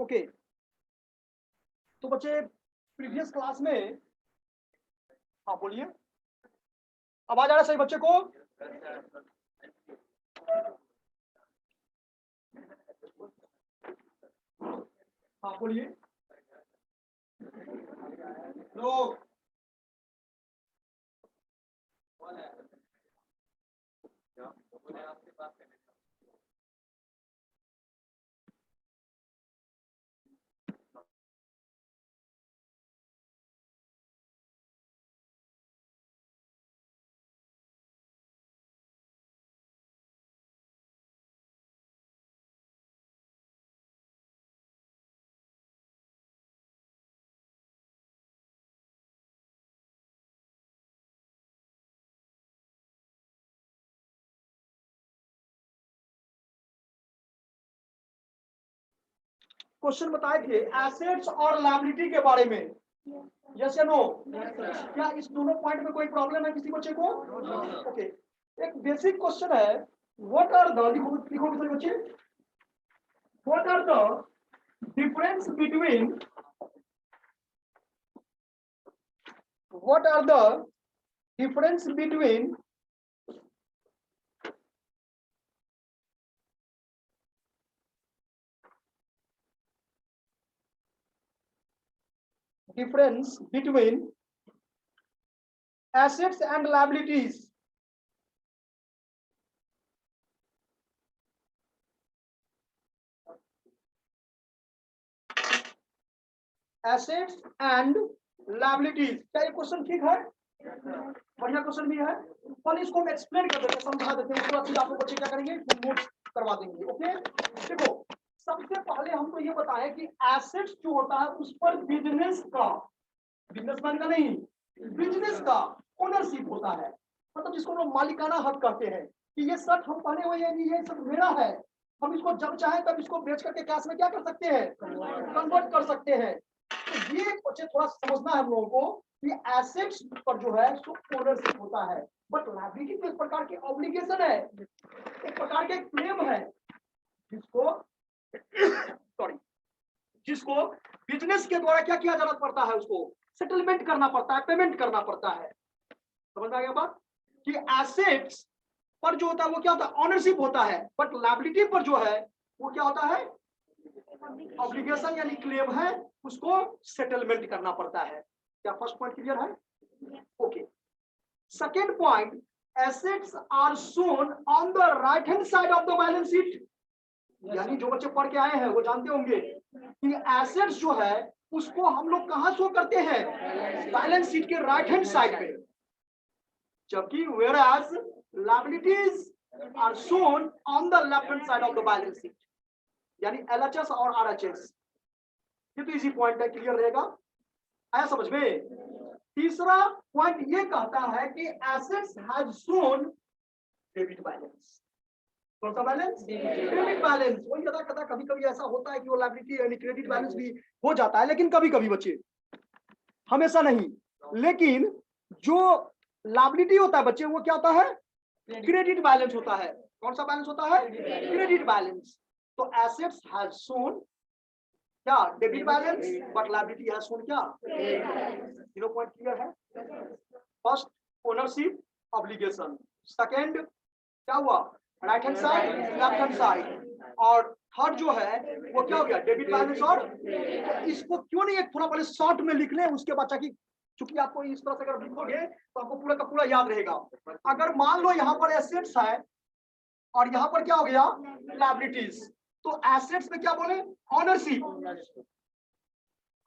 Okay, तो बच्चे previous class में, हाँ बोलिए, आवाज आ रहा है सही बच्चे को? हाँ बोलिए लोग। क्वेश्चन बताए थे एसेट्स और लायबिलिटी के बारे में, यस या नो? क्या इस दोनों पॉइंट में कोई प्रॉब्लम है किसी बच्चे को? ओके, एक बेसिक क्वेश्चन है, व्हाट आर द, लिखो सभी बच्चे, what are the difference between, what are the difference between difference between assets and liabilities? Assets and liabilities, क्या ये क्वेश्चन ठीक है? बढ़िया क्वेश्चन भी है, पर इसको हम एक्सप्लेन कर देते हैं, समझा देते हैं, उसके बाद आपको बच्चे क्या करेंगे, नोट्स करवा देंगे। ओके, देखो सबसे पहले हमको ये बताया कि एसेट्स जो होता है उस पर बिजनेस का, बिजनेसमैन का नहीं, बिजनेस का ओनरशिप होता है, मतलब जिसको हम मालिकाना हक कहते हैं कि ये शर्ट हम पहने हुए हैं, ये सब मेरा है, हम इसको जब चाहे तब इसको बेच करके कैश में क्या कर सकते हैं, कन्वर्ट कर सकते हैं। तो ये बच्चे थोड़ा समझना है हम लोगों को कि एसेट्स पर जो है सो ओनरशिप होता है, बट लायबिलिटी तो एक प्रकार की ऑब्लिगेशन है, एक प्रकार के क्लेम है, जिसको सॉरी जिसको बिजनेस के द्वारा क्या किया जाना पड़ता है, उसको सेटलमेंट करना पड़ता है, पेमेंट करना पड़ता है। समझ आ गया बात कि एसेट्स पर जो होता है वो क्या होता है, ऑनरशिप होता है, बट लायबिलिटी पर जो है वो क्या होता है, ऑब्लिगेशन यानी क्लेम है, उसको सेटलमेंट करना पड़ता है। क्या फर्स्ट पॉइंट क्लियर है? Okay, second point, assets are shown on the right hand side of the balance sheet, यानी जो बच्चे पढ़ के आए हैं वो जानते होंगे कि एसेट्स जो है उसको हम लोग कहां शो करते हैं, बैलेंस शीट के राइट हैंड साइड पे, जबकि whereas liabilities are shown on the left hand side of the balance sheet, यानी LHS और RHS। ये तो इजी पॉइंट है, क्लियर रहेगा, आया समझ में? तीसरा पॉइंट ये कहता है कि assets has shown debit balance, कौन सा बैलेंस, क्रेडिट बैलेंस। वही कदा कभी कभी ऐसा होता है कि वो लायबिलिटी यानी क्रेडिट बैलेंस भी हो जाता है, लेकिन कभी कभी बच्चे, हमेशा नहीं। लेकिन जो लायबिलिटी होता है बच्चे वो क्या होता है, क्रेडिट बैलेंस होता है। कौन सा बैलेंस होता है, क्रेडिट बैलेंस। तो एसेट्स हैज शोन क्या, debit balance, but liability has shown क्या, तीनों पॉइंट क्लियर है? फर्स्ट ओनरशिप ऑब्लिगेशन, सेकंड क्या हुआ, right hand side left hand side, और थर्ड जो है वो क्या हो गया, डेबिट बैलेंस। और इसको क्यों नहीं एक थोड़ा पहले शॉर्ट में लिख लें, उसके बाद ताकि चूंकि आपको इस तरह से अगर लिखोगे तो आपको पूरा का पूरा याद रहेगा। अगर मान लो यहाँ पर एसेट्स है और यहाँ पर क्या हो गया, लायबिलिटीज, तो एसेट्स में क्या बोले, ऑनरशिप,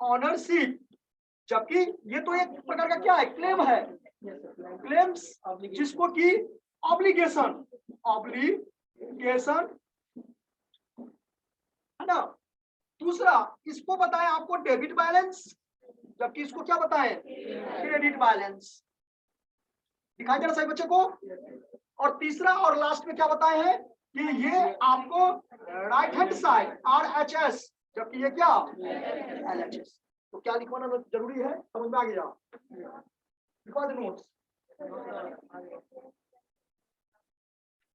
ऑनरशिप, जबकि ये तो एक प्रकार का क्या है, क्लेम है, क्लेम्स जिसको की ऑब्लिगेशन, ऑब्लिगेशन है ना। दूसरा इसको बताएं आपको डेबिट बैलेंस, जबकि इसको क्या बताएं, क्रेडिट बैलेंस। दिखाई दे रहा सही बच्चे को? और तीसरा और लास्ट में क्या बताए हैं कि ये आपको राइट हैंड साइड RHS, जबकि ये क्या LHS। तो क्या लिखवाना जरूरी है, समझ में आ गया? लिखवा दे नोट्स।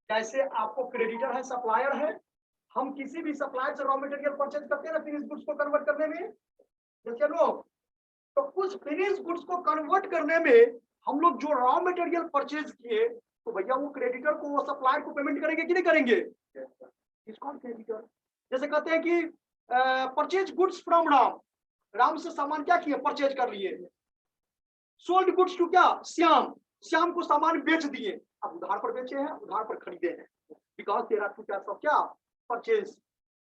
जैसे आपको क्रेडिटर है, सप्लायर है, हम किसी भी सप्लायर से रॉ मटेरियल परचेज करते हैं ना फिनिश गुड्स को कन्वर्ट करने में, जैसे लोग, तो उस फिनिश गुड्स को कन्वर्ट करने में हम लोग जो रॉ मटेरियल परचेज किए, तो भैया वो क्रेडिटर को, वो सप्लायर को पेमेंट करेंगे कि नहीं करेंगे? इसको क्रेडिटर। जैसे कहते हैं कि purchase goods from Ram, Ram से सामान क्या किए? परचेज कर लिए। सोल्ड गुड्स टू क्या? श्याम, श्याम को सामान बेच दिए। अब उधार पर बेचे हैं, उधार पर खरीदे हैं, because there are two types of क्या? परचेज।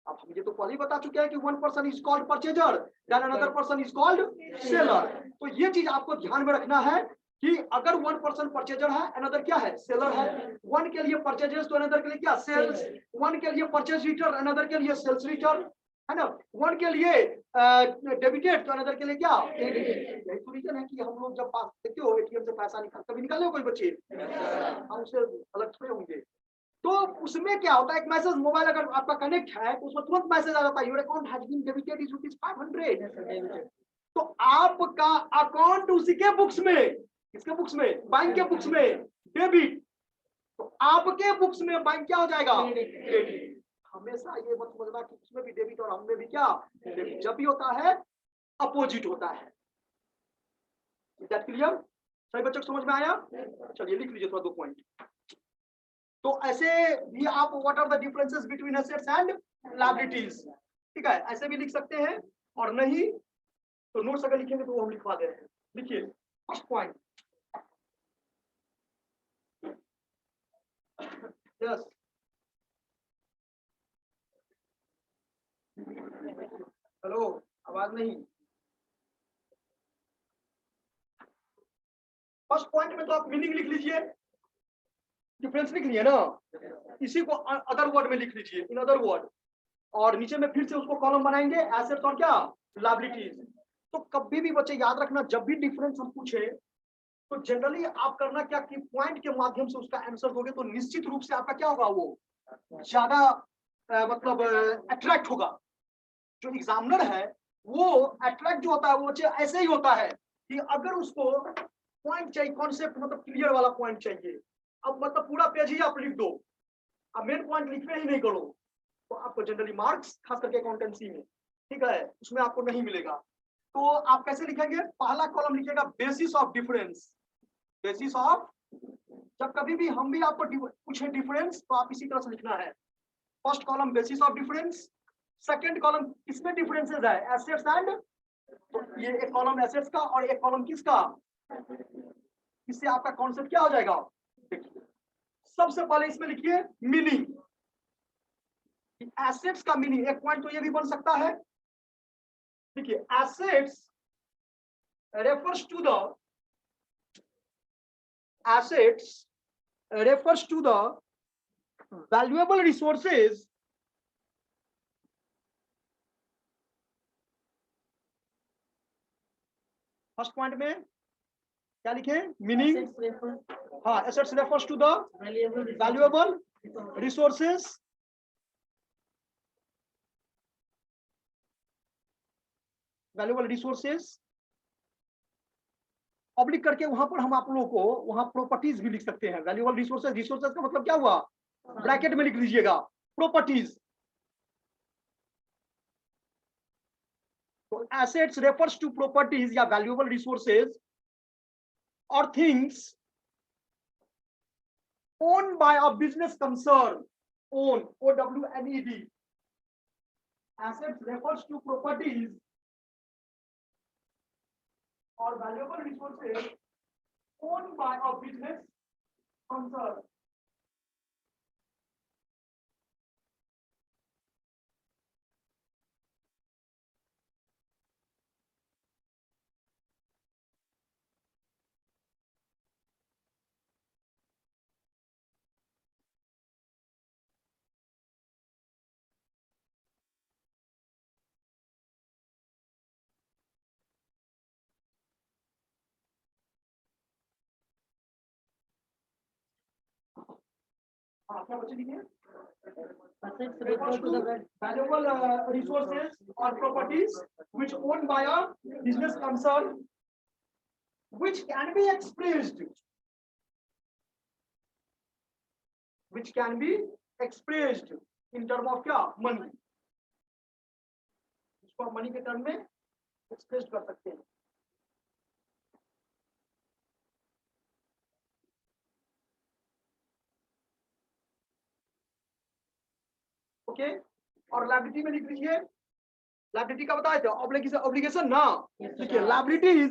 अब हम ये तो पहले ही बता चुके हैं कि one person is called purchaser, then another person is called seller. तो ये चीज आपको ध्यान में रखना है कि अगर वन पर्सन परचेजर है, अनदर क्या है? सेलर है। वन के लिए परचेजेस तो अनदर के लिए क्या? सेल्स। वन के लिए परचेज रिटर्न, अनदर के लिए सेल्स रिटर्न, है ना। वन के लिए डेबिटेड तो अनदर के लिए क्या? यही तो रीजन है कि हम लोग जब पास देखते हो एटीएम से पैसा निकाल, कभी निकाले हो कोई बच्चे? हम उससे अलग थोड़े होंगे। तो उसमें क्या होता है, एक मैसेज, मोबाइल अगर आपका कनेक्ट है तो उसमें तुरंत मैसेज आ जाता है, your account has been debited is ₹500। तो आपका अकाउंट उसी के बुक्स में, किसके बुक्स में? बैंक के बुक्स में डेबिट, तो आपके बुक्स में बैंक क्या हो जाएगा? क्रेडिट। हमेशा ये मत समझना कि उसमें भी डेबिट और हम में भी क्या? डेबिट। जब भी होता है अपोजिट होता है। That clear? सभी बच्चों को समझ में आया? चलिए लिख लीजिए थोड़ा 2 पॉइंट। तो ऐसे भी आप what are the differences between assets and liabilities, ठीक है, ऐसे भी लिख सकते हैं, और नहीं तो नोट्स अगर लिखेंगे तो वो हम लिखवा दे रहे हैं। लिखिए फर्स्ट पॉइंट। यस, हेलो, आवाज नहीं। फर्स्ट पॉइंट में तो आप मीनिंग लिख लीजिए, डिफरेंस लिख लिए ना, इसी को अदर वर्ड में लिख लीजिए, इन अदर वर्ड, और नीचे में फिर से उसको कॉलम बनाएंगे, एसेट्स और क्या? लायबिलिटीज। तो कभी भी बच्चे याद रखना, जब भी डिफरेंस हम पूछे तो जनरली आप करना क्या कि पॉइंट के माध्यम से उसका आंसर दोगे तो निश्चित रूप से आपका क्या होगा, वो ज्यादा मतलब अट्रैक्ट होगा। जो एग्जामिनर है वो अट्रैक्ट जो होता है वो ऐसे ही होता है कि अगर उसको पॉइंट चाहिए, कॉन्सेप्ट मतलब क्लियर वाला पॉइंट चाहिए, अब मतलब पूरा पेज ही आप लिख दो, अब मेन पॉइंट लिखना ही नहीं करो, तो आपको जनरली मार्क्स खास करके अकाउंटेंसी में, ठीक है, उसमें आपको नहीं मिलेगा। तो आप कैसे लिखेंगे? पहला कॉलम लिखिएगा basis of difference. Basis of, जब कभी भी हम भी आपको पूछे डिफरेंस तो आप इसी तरह से लिखना है। First column basis of difference, second column किसमें डिफरेंसेस है? एसेट्स एंड, तो ये एक कॉलम एसेट्स का और एक कॉलम किसका? इससे आपका कॉन्सेप्ट क्या हो जाएगा? देखिए सबसे पहले इसमें लिखिए मीनिंग, एसेट्स का मीनिंग। एक पॉइंट तो ये भी बन सकता है, देखिए assets refers to the, assets refers to the valuable resources first point में क्या लिखे? मीनिंग, हाँ, assets refers to the valuable resources public करके वहां पर हम आप लोगों को वहां प्रॉपर्टीज भी लिख सकते हैं। वैल्यूएबल रिसोर्सेज, रिसोर्सेज का मतलब क्या हुआ? ब्रैकेट में लिख लीजिएगा प्रॉपर्टीज। तो एसेट्स रेफर्स टू प्रॉपर्टीज या वैल्यूएबल रिसोर्सेज और things owned by a business concern, own, OWNED. Assets refers to properties or valuable resources owned by a business concern. क्या बच्चे लिखे? Refers to valuable resources or properties which owned by a business concern, which can be expressed, which can be expressed in term of क्या, money, इसको आप money के term में express कर सकते हैं। ओके, और लायबिलिटी में लिख लीजिए, लायबिलिटी का बताया था, ऑब्लिगेशन ना, देखिए liability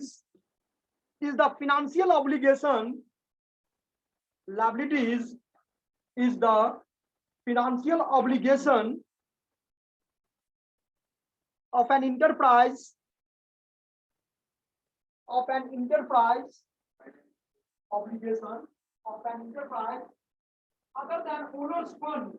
is the financial obligation, liabilities is the financial obligation of an enterprise obligation of an enterprise other than owner's fund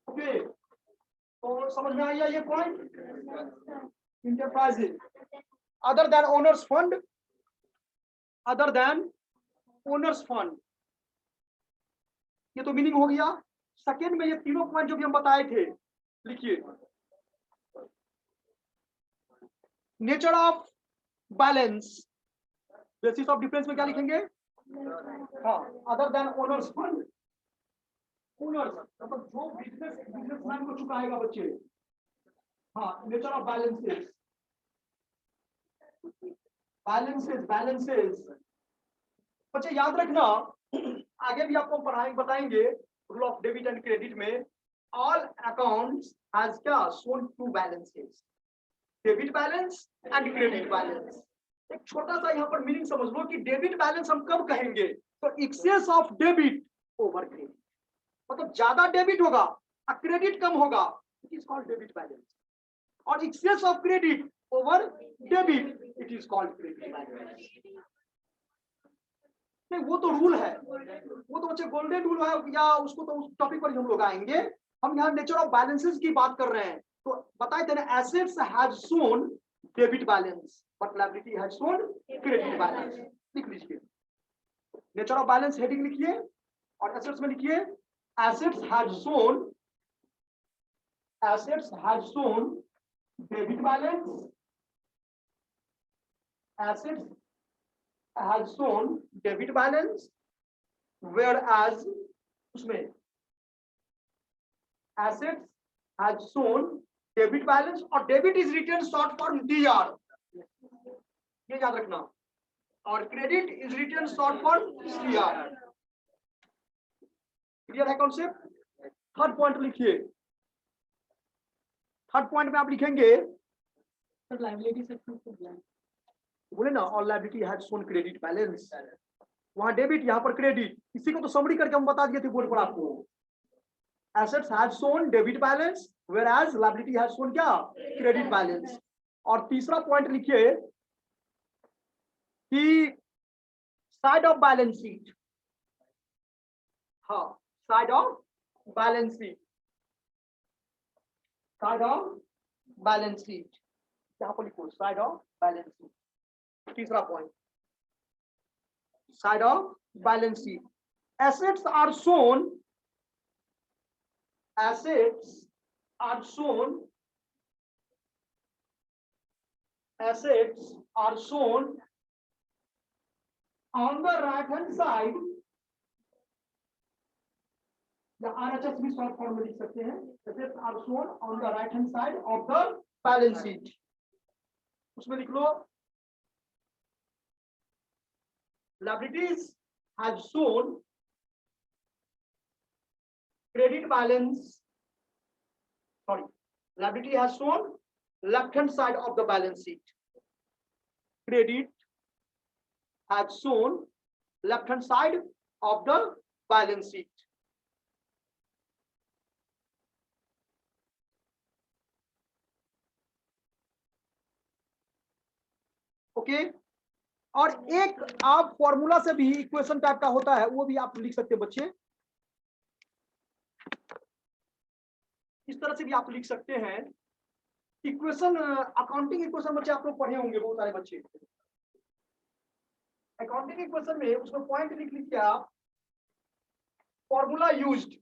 okay, तो समझ में आया ये point, enterprises other than owner's fund, other than owner's fund, ये तो meaning हो गया। Second में ये तीनों पॉइंट जो भी हम बताए थे लिखिए, nature of balance, basis of difference में क्या लिखेंगे, हाँ, other than owner's fund, owners मतलब जो बिजनेसमैन को चुकाएगा बच्चे, हाँ, नेचर ऑफ बैलेंसेस, बैलेंसेस बच्चे याद रखना, आगे भी आपको बताएंगे rule of debit and credit में, ऑल अकाउंट्स हैज क्या shown two balances, debit balance and credit balance. एक छोटा सा यहाँ पर मीनिंग समझ लो कि डेबिट बैलेंस हम कब कहेंगे, तो excess of debit over credit, मतलब ज्यादा डेबिट होगा और क्रेडिट कम होगा, it is called debit balance, और excess of credit over debit it is called credit balance. नहीं, वो तो रूल है, वो तो बच्चे गोल्डन रूल है, या उसको तो उस टॉपिक पर हम लोग आएंगे। हम यहाँ नेचर ऑफ बैलेंसेस की बात कर रहे हैं, तो बताए थे ना, assets has shown debit balance but liability has shown credit balance. लिख लीजिए, नेचर ऑफ बैलेंस हेडिंग लिखिए और एसेट्स में लिखिए assets has shown debit balance, assets has shown debit balance, whereas उसमें assets has shown debit balance और debit is written short form DR, ये याद रखना, और credit is written short form CR। Clear है कॉन्सेप्ट? थर्ड पॉइंट लिखिए, third point में आप लिखेंगे बोले ना, all liability has shown credit balance, वहां डेबिट, यहाँ पर क्रेडिट, इसी को तो समरी करके हम बता दिए थे बोर्ड पर आपको, assets has shown debit balance whereas liability has shown क्या, क्रेडिट बैलेंस। और तीसरा पॉइंट लिखिए कि साइड ऑफ बैलेंस शीट, हाँ, side of balance sheet, side of balance sheet, यहाँ पर लिखो साइड ऑफ बैलेंस शीट। तीसरा point, side of balance sheet, assets are shown, assets are shown, assets are shown on the right hand side, या RHS भी short form में लिख सकते हैं, assets are shown on the right hand side of the balance sheet. उसमें लिख लो liabilities have shown credit balance, sorry, liability has shown left hand side of the balance sheet, credit has shown left hand side of the balance sheet। Okay, और एक आप formula से भी equation type का होता है, वो भी आप लिख सकते हैं बच्चे। इस तरह से भी आप लिख सकते हैं। इक्वेशन, अकाउंटिंग इक्वेशन बच्चे आप लोग पढ़े होंगे, बहुत सारे बच्चे। अकाउंटिंग इक्वेशन में उसमें पॉइंट लिख लीजिए आप, formula used,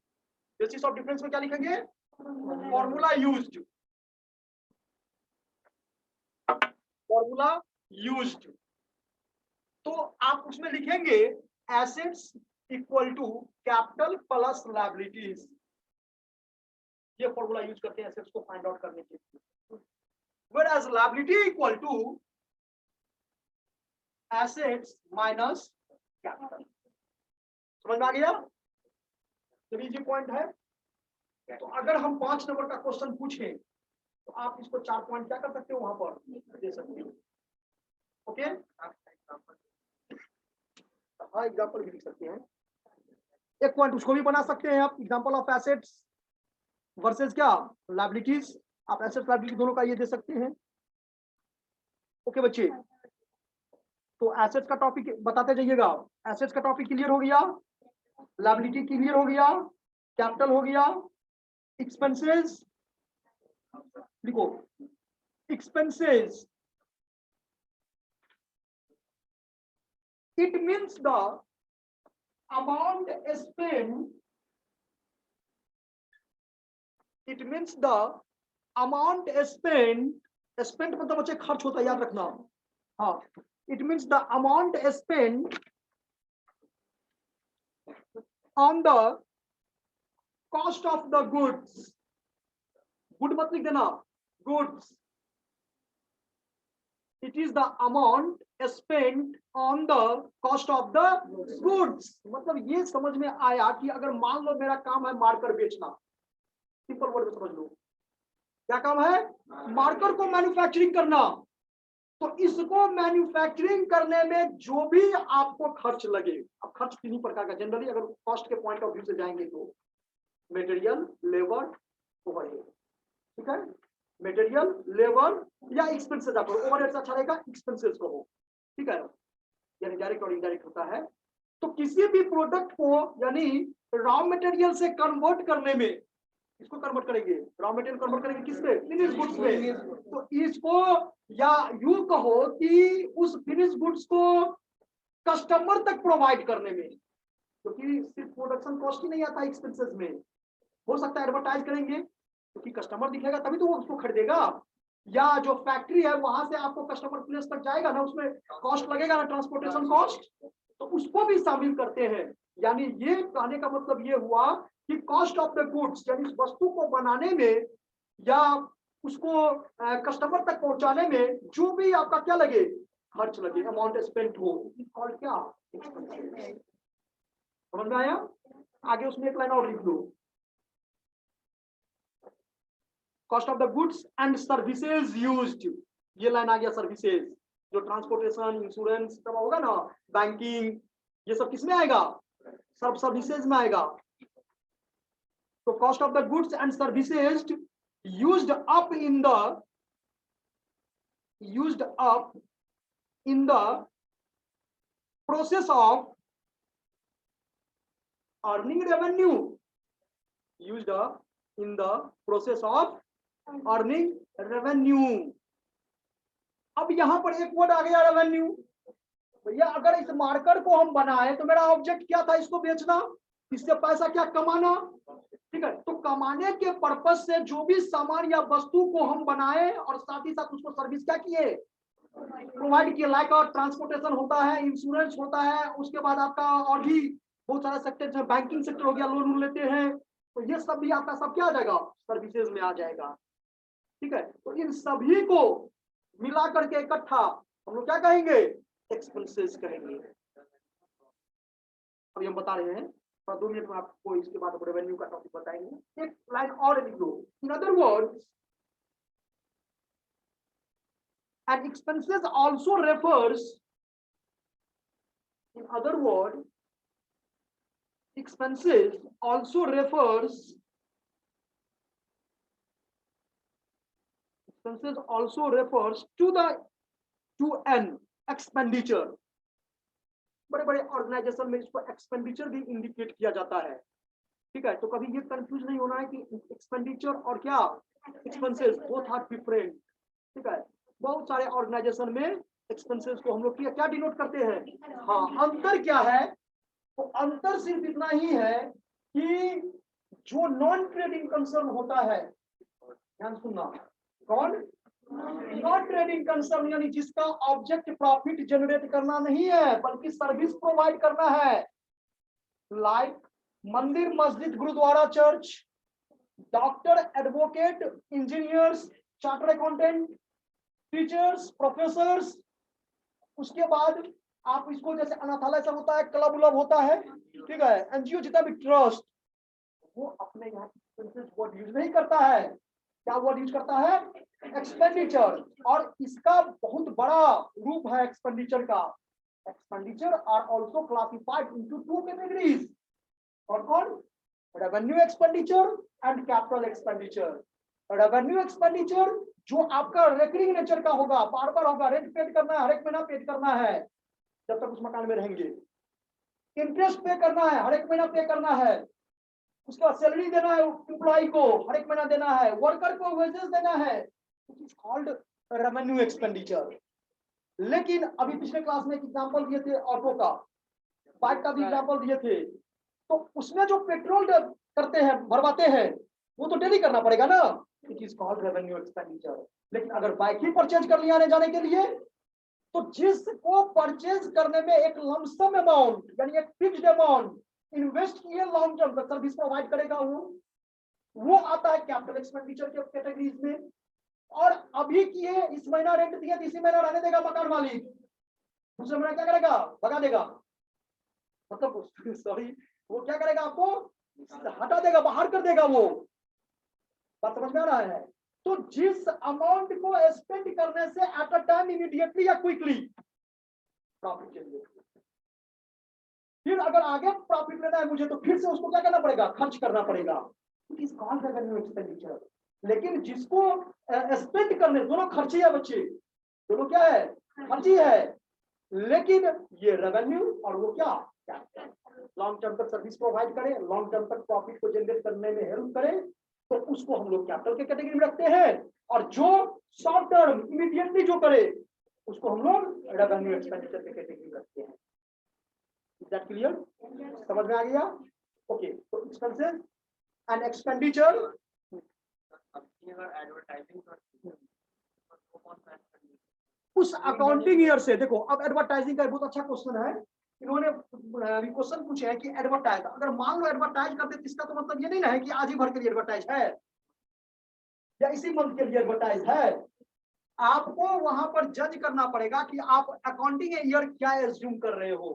basis of difference में क्या लिखेंगे, फॉर्मूला यूज्ड, फॉर्मूला यूज्ड। तो आप उसमें लिखेंगे assets equal to capital plus liabilities. ये फॉर्मूला यूज करते हैं एसेट्स को फाइंड आउट करने के लिए। Whereas liability equal to assets minus capital. समझ में आ गया? तो ये पॉइंट है। तो अगर हम 5 नंबर का क्वेश्चन पूछें तो आप इसको 4 पॉइंट क्या कर सकते हो, वहां पर दे सकते हो। ओके, हाँ एग्जाम्पल भी लिख सकते हैं। एक पॉइंट उसको भी बना सकते हैं आप, एग्जाम्पल ऑफ एसेट्स वर्सेस क्या, लायबिलिटीज। आप एसेट्स लायबिलिटी दोनों का ये दे सकते हैं। ओके बच्चे, तो एसेट्स का टॉपिक बताते जाइएगा। एसेट्स का टॉपिक क्लियर हो गया, लायबिलिटी क्लियर हो गया, कैपिटल हो गया, एक्सपेंसेस लिखो, expenses it means the amount spent, it means the amount spent मतलब बच्चे खर्च होता है, याद रखना। हाँ, it means the amount spent on the cost of the goods, good मत लिख देना, goods, it is the amount spent on the cost of the goods। मतलब ये समझ में आया कि अगर मान लो मेरा काम है मार्कर बेचना, सिंपल वर्ड में समझ लो, क्या काम है, मार्कर को मैन्युफैक्चरिंग करना। तो इसको मैन्युफैक्चरिंग करने में जो भी आपको खर्च लगे, अब खर्च किन्हीं प्रकार का, जनरली अगर कॉस्ट के पॉइंट ऑफ व्यू से जाएंगे तो मटेरियल, लेबर, ओवरहेड, ठीक है, मटेरियल, लेबर या एक्सपेंसेस। आपको ओवरहेड से अच्छा रहेगा, एक्सपेंसेस को हो, ठीक है, यानी डायरेक्ट और इनडायरेक्ट होता है। तो किसी भी प्रोडक्ट को यानी रॉ मटेरियल से कन्वर्ट करने में, इसको कन्वर्ट करेंगे, रॉ मटेरियल कन्वर्ट करेंगे किस पे, फिनिश गुड्स में। तो इसको या यूं कहो कि उस फिनिश गुड्स को कस्टमर तक प्रोवाइड करने में, क्योंकि सिर्फ प्रोडक्शन कॉस्ट ही नहीं आता एक्सपेंसेस में, हो सकता है एडवर्टाइज करेंगे क्योंकि कस्टमर दिखेगा तभी तो वो उसको खरीदेगा, या जो फैक्ट्री है वहां से आपको कस्टमर प्लेस तक जाएगा ना, उसमें कॉस्ट लगेगा ना, ट्रांसपोर्टेशन कॉस्ट, तो उसको भी शामिल करते हैं। यानी ये कहने का मतलब ये हुआ कि कॉस्ट ऑफ द गुड्स, यानी इस वस्तु को बनाने में या उसको कस्टमर तक पहुंचाने में जो भी आपका क्या लगे, खर्च लगे, अमाउंट स्पेंट हो, कॉल्ड क्या, एक्सपेंसेस। समझ में आया? आगे उसमें एक लाइन और लिख लो, cost of the goods and services used. ये लाइन आ गया, सर्विसेज, जो ट्रांसपोर्टेशन, इंश्योरेंस सब होगा ना, बैंकिंग, ये सब किसमें आएगा, सब सर्विसेज में आएगा। तो cost of the goods and services used up in the process of earning revenue, used up in the process of earning revenue। अब यहां पर एक वर्ड आ गया, रेवेन्यू। भैया अगर इस मार्कर को हम बनाए तो मेरा ऑब्जेक्ट क्या था, इसको बेचना, इससे पैसा क्या कमाना, ठीक है। तो कमाने के पर्पस से जो भी सामान या वस्तु को हम बनाए और साथ ही साथ उसको सर्विस क्या किए, प्रोवाइड किए। लाइक और ट्रांसपोर्टेशन होता है, इंश्योरेंस होता है, उसके बाद आपका और भी बहुत सारा सेक्टर, बैंकिंग सेक्टर हो गया, लोन लेते हैं, तो ये सब भी आपका सब क्या आ जाएगा, सर्विसेज में आ जाएगा, ठीक है। तो इन सभी को मिला करके इकट्ठा हम लोग क्या कहेंगे, एक्सपेंसेस कहेंगे। अभी हम बता रहे हैं, 2 मिनट में आपको इसके बाद रेवेन्यू का टॉपिक बताएंगे। एक लाइन और लिख लो, in other words and expenses also refers, in other word expenses also refers to an expenditure। बड़े बड़े ऑर्गेनाइजेशन में इसको एक्सपेंडिचर भी इंडिकेट किया जाता है। ठीक है, तो कभी ये कंफ्यूज नहीं होना है कि एक्सपेंडिचर और क्या एक्सपेंसेस बोथ आर डिफरेंट। ठीक है, बहुत सारे ऑर्गेनाइजेशन में एक्सपेंसेस को हम लोग क्या डिनोट करते हैं। हाँ, अंतर क्या है, तो अंतर सिर्फ इतना ही है कि जो नॉन ट्रेडिंग कंसर्न होता है, ध्यान सुनना, कौन नॉन ट्रेडिंग कंसर्न, यानी जिसका ऑब्जेक्ट प्रॉफिट जनरेट करना नहीं है बल्कि सर्विस प्रोवाइड करना है, लाइक मंदिर, मस्जिद, गुरुद्वारा, church, doctor, advocate, engineers, chartered accountant, teachers, professors. उसके बाद आप इसको जैसे अनाथालय सब होता है, क्लब उलब होता है, ठीक है, एनजीओ जितना भी ट्रस्ट, वो अपने यहाँ वर्ड यूज नहीं करता है। क्या वर्ड यूज करता है? एक्सपेंडिचर। और इसका बहुत बड़ा रूप है एक्सपेंडिचर का। Expenditure are also classified into two categories. और कौन? Revenue expenditure and capital expenditure. Revenue expenditure जो आपका रेकरिंग नेचर का होगा, बार बार होगा, रेंट पेड करना है, हर एक महीना पेड करना है जब तक उस मकान में रहेंगे। इंटरेस्ट पे करना है, हर एक महीना पे करना है। उसका सैलरी देना है एम्प्लॉय को, हर एक महीना देना है। वर्कर को वेजेस देना है, it is called revenue expenditure. लेकिन अभी पिछले क्लास में एक एग्जांपल दिए थे ऑटो का, बाइक का भी एग्जांपल दिए थे, तो उसमें जो पेट्रोल करते हैं, भरवाते हैं, वो तो डेली करना पड़ेगा ना, it is called revenue expenditure. लेकिन अगर बाइक ही परचेज कर लिया आने जाने के लिए, तो जिसको परचेज करने में एक लमसम अमाउंट यानी एक फिक्स्ड अमाउंट इन्वेस्ट किए, लॉन्ग टर्म तक सर्विस प्रोवाइड करेगा, वो आता है कैपिटल एक्सपेंडिचर के कैटेगरीज में। और अभी किए, इस महीना रेंट दिया, इसी महीना रहने देगा मकान मालिक, दूसरे महीना क्या करेगा? भगा देगा। मतलब सॉरी, वो क्या करेगा? आपको हटा देगा, बाहर कर देगा। वो बात समझ में आ रहा है? तो जिस अमाउंट को स्पेंड करने से एट अ टाइम, इमीडिएटली या क्विकली प्रॉफिट जनरेट, फिर अगर आगे प्रॉफिट लेना है मुझे, तो फिर से उसको क्या करना पड़ेगा? खर्च करना पड़ेगा। It is called revenue expenditure. लेकिन जिसको स्पेंड करने, दोनों खर्ची है बच्चे, दोनों क्या है? खर्ची है। लेकिन ये रेवेन्यू और वो क्या, लॉन्ग टर्म तक सर्विस प्रोवाइड करे, लॉन्ग टर्म तक प्रॉफिट को जनरेट करने में हेल्प करे, तो उसको हम लोग कैपिटल के कैटेगरी में रखते हैं। और जो शॉर्ट टर्म इमीडिएटली जो करे, उसको हम लोग रेवेन्यू एक्सपेंडिचर के कैटेगरी में रखते हैं। Is that clear? समझ में आ गया? ओके, तो एक्सपेंसेस एंड एक्सपेंडिचर। उस अकाउंटिंग ईयर से देखो, अब एडवर्टाइजिंग का बहुत अच्छा क्वेश्चन है। इन्होंने क्वेश्चन पूछे है कि एडवर्टाइज, अगर मान लो एडवर्टाइज करते, तो इसका तो मतलब ये नहीं ना है कि आज ही भर के लिए एडवर्टाइज है या इसी मंथ के लिए एडवर्टाइज है। आपको वहां पर जज करना पड़ेगा कि आप अकाउंटिंग ईयर क्या एज्यूम कर रहे हो।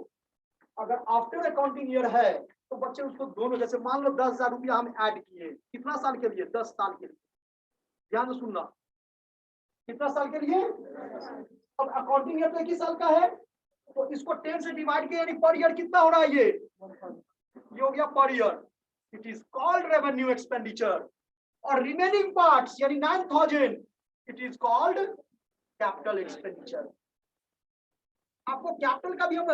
अगर आफ्टर अकाउंटिंग ईयर है, तो बच्चे उसको दोनों, जैसे मान लो 10,000 रुपया हम ऐड किए, कितना साल के लिए? 10 साल के लिए। ध्यान से सुनना, कितना साल के लिए? अब अकाउंटिंग ईयर तो 1 ही साल का है, तो इसको 10 से डिवाइड किया, यानी पर ईयर कितना हो रहा है? ये हो गया per year. It is called revenue expenditure. और रिमेनिंग पार्ट्स यानी 9,000, it is called capital expenditure. आपको कैपिटल का भी हम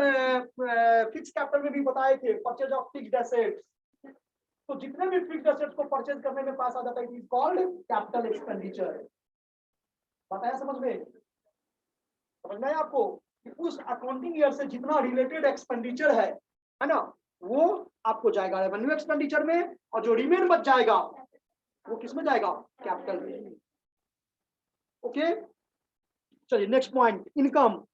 फिक्स कैपिटल में भी बताए थे, परचेज ऑफ फिक्स्ड एसेट्स। तो जितने भी फिक्स्ड एसेट्स को परचेज करने में पास आ जाता है, it is called capital expenditure. बताया समझ में? समझ में आया आपको कि उस अकाउंटिंग ईयर से जितना रिलेटेड एक्सपेंडिचर है ना, वो आपको जाएगा रेवेन्यू एक्सपेंडिचर में, और जो रिमेन बच जाएगा वो किस में जाएगा? कैपिटल में। ओके, चलिए नेक्स्ट पॉइंट, इनकम।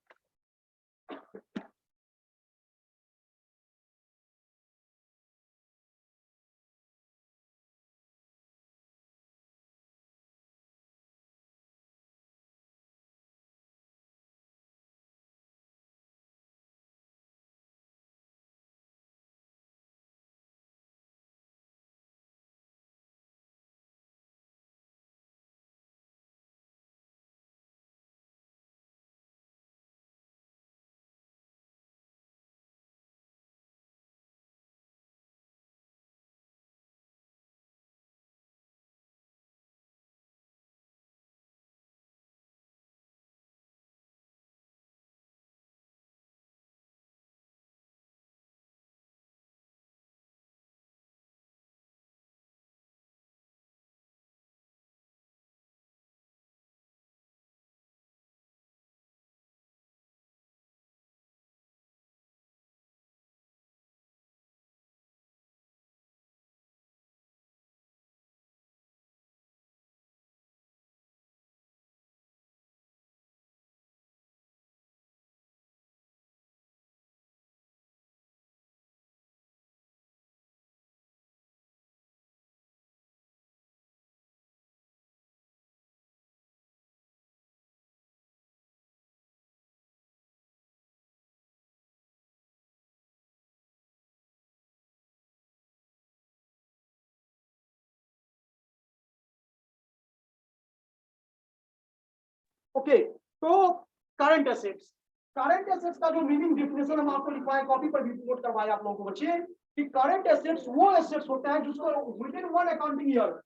ओके, तो करंट एसेट्स का जो मीनिंग डिफिनेशन हम आपको लिखवाए, कॉपी पर भी नोट करवाए आप लोगों को बच्चे, कि करंट एसेट्स वो एसेट्स होते हैं जिसको with in one accounting year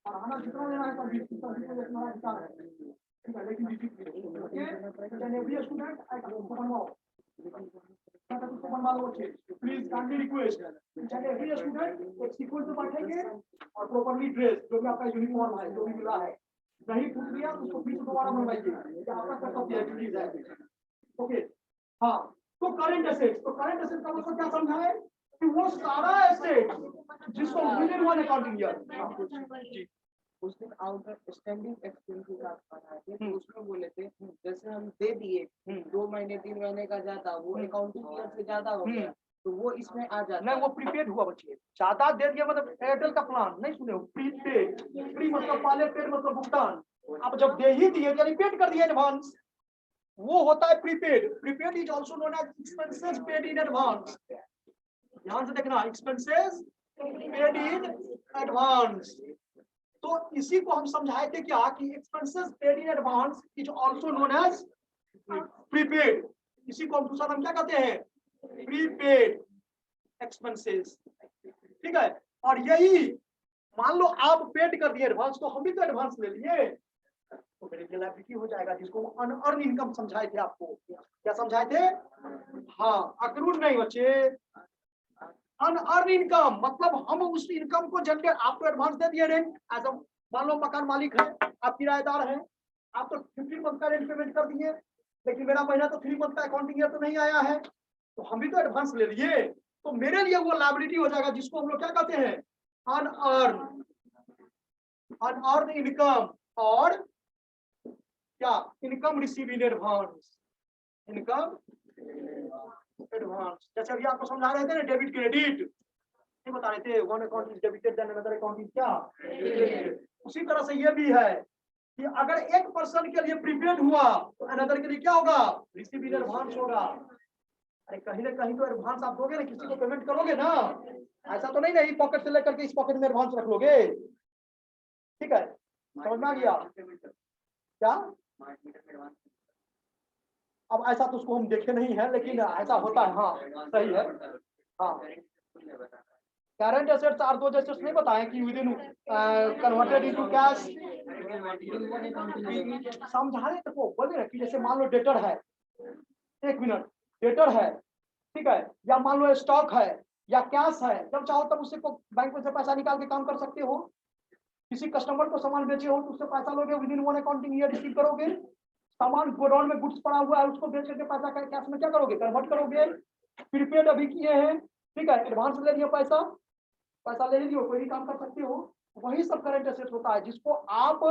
पढ़ाना जितना लेना है please kindly request every student एक सीक्वेंस में बैठेंगे और प्रॉपर्ली ड्रेस जो भी आपका यूनिफॉर्म है जो भी मिला है नहीं टूट गया उसको फिर से दोबारा बनवाइए, आपका कर्तव्य है, ड्यूटीज है। ओके, हाँ, तो करंट एसेट्स का मतलब क्या समझा है कि वो सारा एसेट जिसको with in one accounting year. उस दिन आउटस्टैंडिंग एक्सपेंसेस आप पढ़ाए थे तो उसमें बोले थे जैसे हम दे दिए 2 महीने 3 महीने का जाता वो अकाउंटिंग ईयर से ज्यादा हो गया तो वो इसमें आ जाता नहीं, वो प्रीपेड हुआ बच्चे, ज्यादा दे दिया मतलब एयरटेल का प्लान नहीं सुने हो, प्रीपेड, प्री मतलब पहले, पेड मतलब भुगतान, अब जब दे ही दिए यानी पेड कर दिए एडवांस, वो होता है prepaid. Prepaid is also known as expenses paid in advance. ध्यान से देखना, एक्सपेंसेस पेड इन एडवांस। तो इसी को हम समझाए थे क्या कि expenses paid in advance is also known as prepaid. इसी को हम दूसरा नाम क्या कहते हैं, प्रीपेड एक्सपेंसेस। ठीक है, और यही मान लो आप पेड कर दिए एडवांस, तो हम भी तो एडवांस ले लिए तो मेरे लिए लायबिलिटी हो जाएगा, जिसको अनअर्न इनकम समझाए थे आपको। क्या समझाए थे? हाँ, अक्रूड नहीं बच्चे, अनअर्न इनकम मतलब हम उस इनकम को जनरेट, आपको एडवांस दे दिए रेंट, एज मान लो मकान मालिक है, आप किराएदार हैं, आप तो 15 मंथ का रेंट पेमेंट कर दिए, लेकिन मेरा महीना तो 3 मंथ का अकाउंटिंग ईयर तो नहीं आया है, तो हम भी तो एडवांस ले लिए, तो मेरे लिए वो लायबिलिटी हो जाएगा, जिसको हम लोग क्या कहते हैं, अनअर्न, अनअर्न इनकम, और क्या, income receive in advance, income advance. जैसे अभी आपको समझा रहे थे ना डेबिट क्रेडिट, नहीं बता रहे थे, one account is debited then another account is क्या, उसी तरह से ये भी है कि अगर एक पर्सन के लिए प्रीपेड हुआ तो अनदर के लिए क्या होगा, रिसीव इन एडवांस होगा। अरे कहीं ना कहीं तो एडवांस आप दोगे ना, किसी को पेमेंट करोगे ना, ऐसा तो नहीं नहीं पॉकेट से लेकर के इस पॉकेट में एडवांस रख लोगे। ठीक है, समझ में आ गया क्या? अब ऐसा तो उसको हम देखे नहीं है, लेकिन ऐसा होता है, हाँ सही है। हाँ, करंट एसेट्स आर दो एसेट्स नहीं बताए कि with in converted into cash, समझाने तक वो बोले ना कि जैसे मान लो डेटर है, एक मिनट, डेटर है, ठीक है, या मान लो स्टॉक है या कैश है, जब चाहो तब उससे बैंक में से पैसा निकाल के काम कर सकते हो। किसी कस्टमर को सामान बेचे हो तो उससे पैसा लोगे, with in one accounting year receive करोगे। सामान गोडाउन में गुड्स पड़ा हुआ है, उसको बेच करके पैसा कैश में क्या करोगे, कन्वर्ट करोगे। प्रीपेड अभी किए हैं, ठीक है, एडवांस ले लिया, पैसा ले लियो, कोई भी काम कर सकते हो, वही सब करंट एसेट होता है, जिसको आप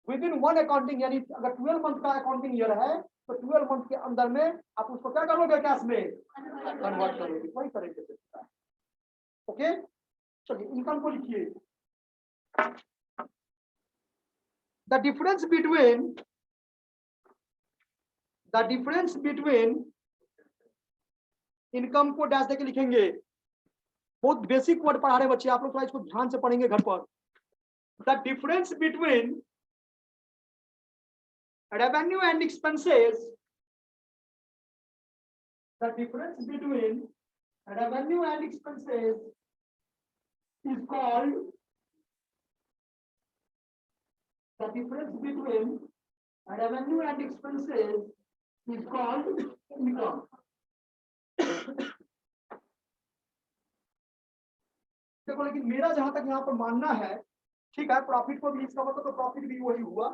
विद इन वन अकाउंटिंग, यानी अगर 12 मंथ का अकाउंटिंग ईयर है तो 12 मंथ के अंदर में आप उसको क्या करोगे, कैश में कन्वर्ट करोगे, वही करंट एसेट होता है। ओके, चलिए इनकम को लिखिए। The difference between इनकम को डैश देके लिखेंगे। बहुत बेसिक वर्ड पढ़ा रहे बच्चे, आप लोग थोड़ा इसको ध्यान से पढ़ेंगे घर पर। The difference between revenue and expenses, the difference between revenue and expenses is called, the difference between revenue and expenses is called income. देखो, लेकिन मेरा जहां तक यहाँ पर मानना है, ठीक है, प्रॉफिट को भी इसका मतलब तो प्रॉफिट भी वही हुआ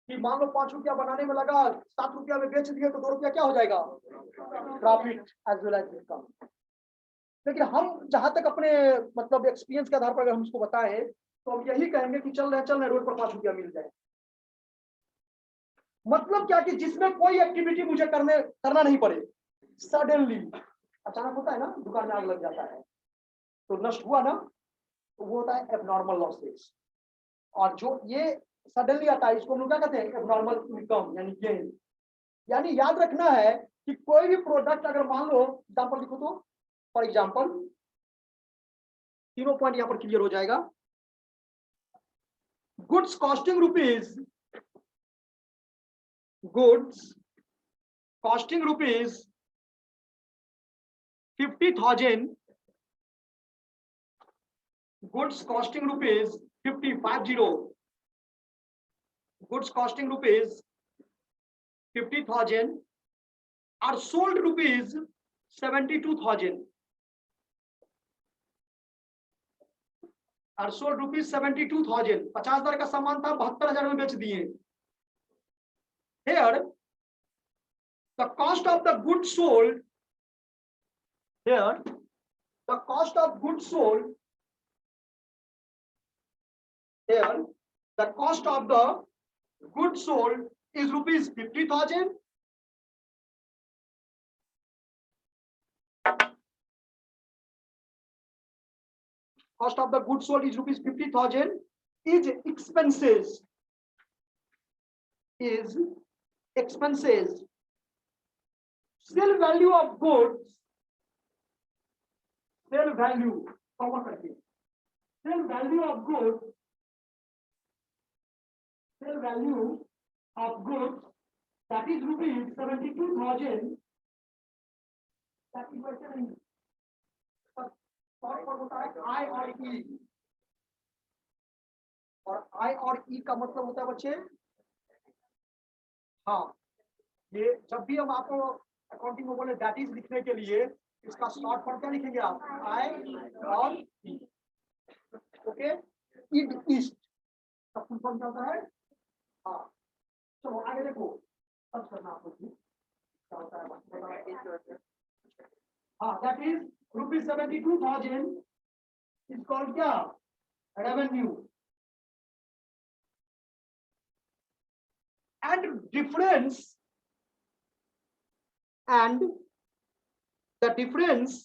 कि मान लो 5 रुपया बनाने में लगा, 7 रुपया में बेच दिए तो 2 रुपया क्या हो जाएगा, profit as well as income. लेकिन हम जहां तक अपने मतलब एक्सपीरियंस के आधार पर अगर हम उसको बताएं तो हम यही कहेंगे कि चल रहे रोड पर 5 रुपया मिल जाए। मतलब क्या कि जिसमें कोई एक्टिविटी मुझे करना नहीं पड़े, सडनली अचानक होता है ना, दुकान में आग लग जाता है तो नष्ट हुआ ना, तो वो होता है एबनॉर्मल लॉसेस। और जो ये सडनली आता है, इसको हम लोग क्या कहते हैं, एबनॉर्मल इनकम यानी गेन। यानी याद रखना है कि कोई भी प्रोडक्ट अगर मान लो एग्जाम्पल लिखो तो, फॉर एग्जाम्पल तीनों पॉइंट यहां पर क्लियर हो जाएगा। Goods costing rupees, goods costing rupees 50,000, goods costing rupees 50, goods costing rupees 50,000 are sold rupees 72,000, are sold rupees 72,000। 50,000 का सामान था, 72,000 में बेच दिए। Here the cost of the goods sold, here the cost of goods sold, here the cost of the goods sold is rupees 50,000, cost of the goods sold is rupees 50,000, is expenses, is expenses, sale value of goods, sale value, sale value of goods, sale value of goods, that is rupees 72,000, that is होता है आई और ई, और आई और ई का मतलब होता है बच्चे, हाँ, ये जब भी हम आपको अकाउंटिंग में बोले दैट इज लिखने के लिए, इसका शॉर्ट फॉर्म क्या लिखेंगे आप, आई और ई। ओके, इड ईस्ट का फुल फॉर्म क्या होता है, हाँ। चलो आगे देखो, सब करना आपको क्या होता है, हाँ, that is rupees 72,000 is called क्या, revenue, and difference, and the difference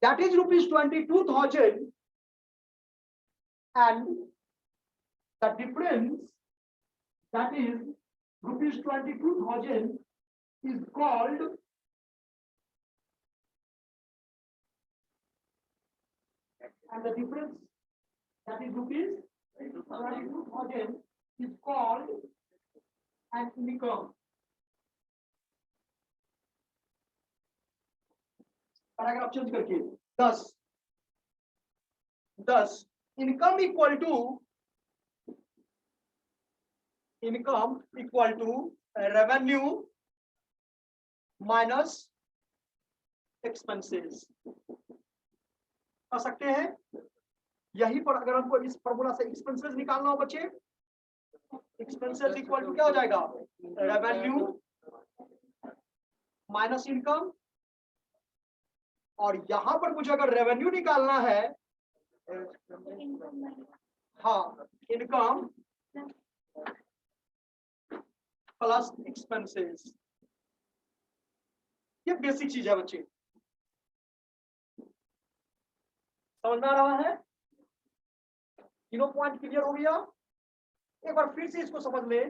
that is rupees 22,000, and the difference that is rupees 22,000 is called, and the difference that is rupees 22,000 is called an income। Paragraph change करके 10 income equal to revenue minus expenses कर सकते हैं। यहीं पर अगर हमको इस formula से एक्सपेंसेस निकालना हो बच्चे, एक्सपेंसेस इक्वल टू क्या हो जाएगा, रेवेन्यू माइनस इनकम, और यहां पर मुझे अगर रेवेन्यू निकालना है, हाँ, इनकम प्लस एक्सपेंसेस, ये बेसिक चीज है बच्चे, समझ में आ रहा है, तीनों पॉइंट क्लियर हो गया। एक बार फिर से इसको समझ ले,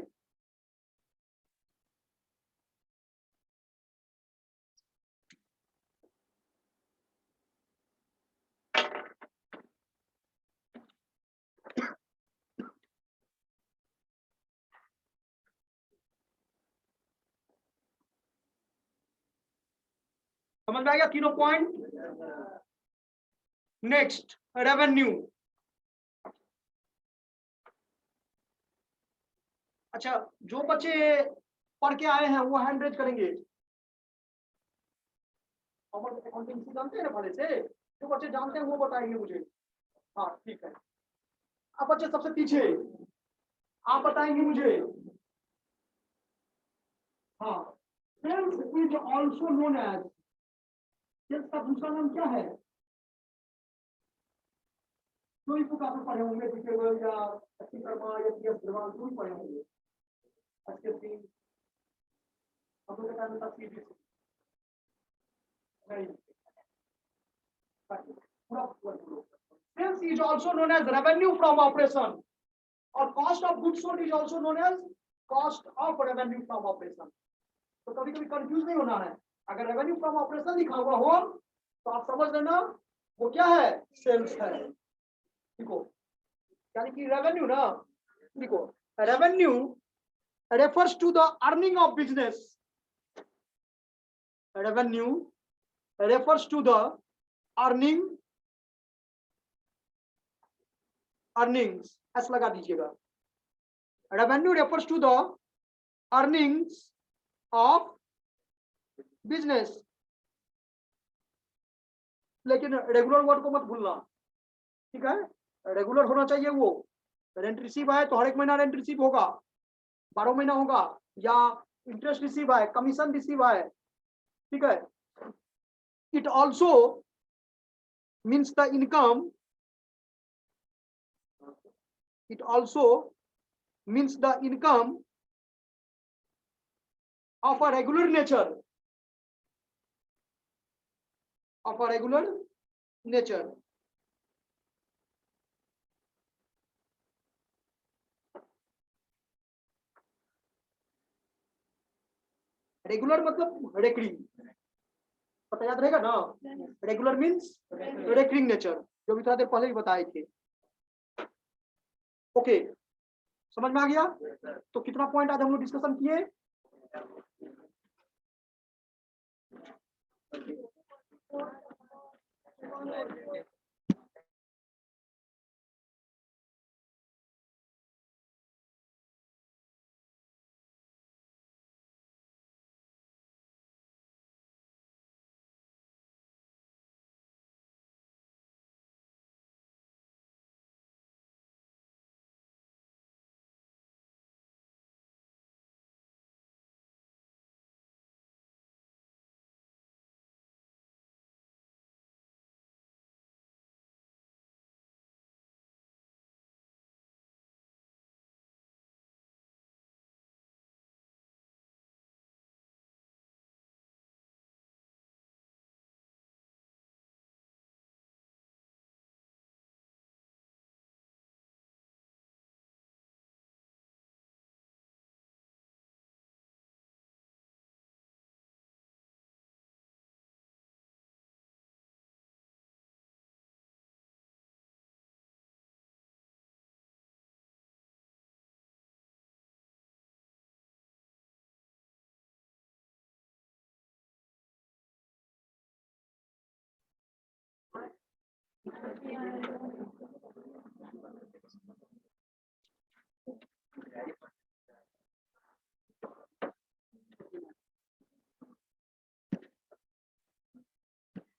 समझ में आ गया तीनों पॉइंट। नेक्स्ट रेवेन्यू, अच्छा जो बच्चे पढ़ के आए हैं वो हैंड रेज करेंगे, अकाउंटिंग जानते हैं ना पहले से, जो बच्चे जानते हैं वो बताएंगे मुझे, हाँ ठीक है। अब बच्चे सबसे पीछे आप बताएंगे मुझे, हाँ, sales is also known as, sales का दूसरा नाम क्या है, कोई बुक आपने पढ़े होंगे, डिटेबल या अच्छी कर्मा या पीएस दिवाल कोई पढ़े होंगे, अच्छे सी हम लोग का नाम था सीबीएसई नहीं, पूरा sales is also known as revenue from operation, और cost of goods sold is also known as cost of revenue from operation. तो कभी कभी कंफ्यूज नहीं होना है, अगर रेवेन्यू फ्रॉम ऑपरेशन लिखा हुआ हो तो आप समझ लेना वो क्या है, सेल्स है। देखो यानी कि रेवेन्यू ना, देखो revenue refers to the earning of business. Revenue refers to the earnings, ऐसा लगा दीजिएगा। Revenue refers to the earnings of business, लेकिन रेगुलर वर्ड को मत भूलना, ठीक है। रेगुलर होना चाहिए वो, रेंट रिसीव है तो हर एक महीना रेंट रिसीव होगा, 12 महीना होगा, या इंटरेस्ट रिसीव है, कमीशन रिसीव है, ठीक है। It also means the income, it also means the income of a regular nature, of a regular nature. Regular मतलब रेकरिंग, पता याद रहेगा ना, रेगुलर मीन्स रेकरिंग नेचर, जो भी थोड़ा देर पहले भी बताए थे। ओके, समझ में आ गया। तो कितना पॉइंट आज हम लोग डिस्कशन किए,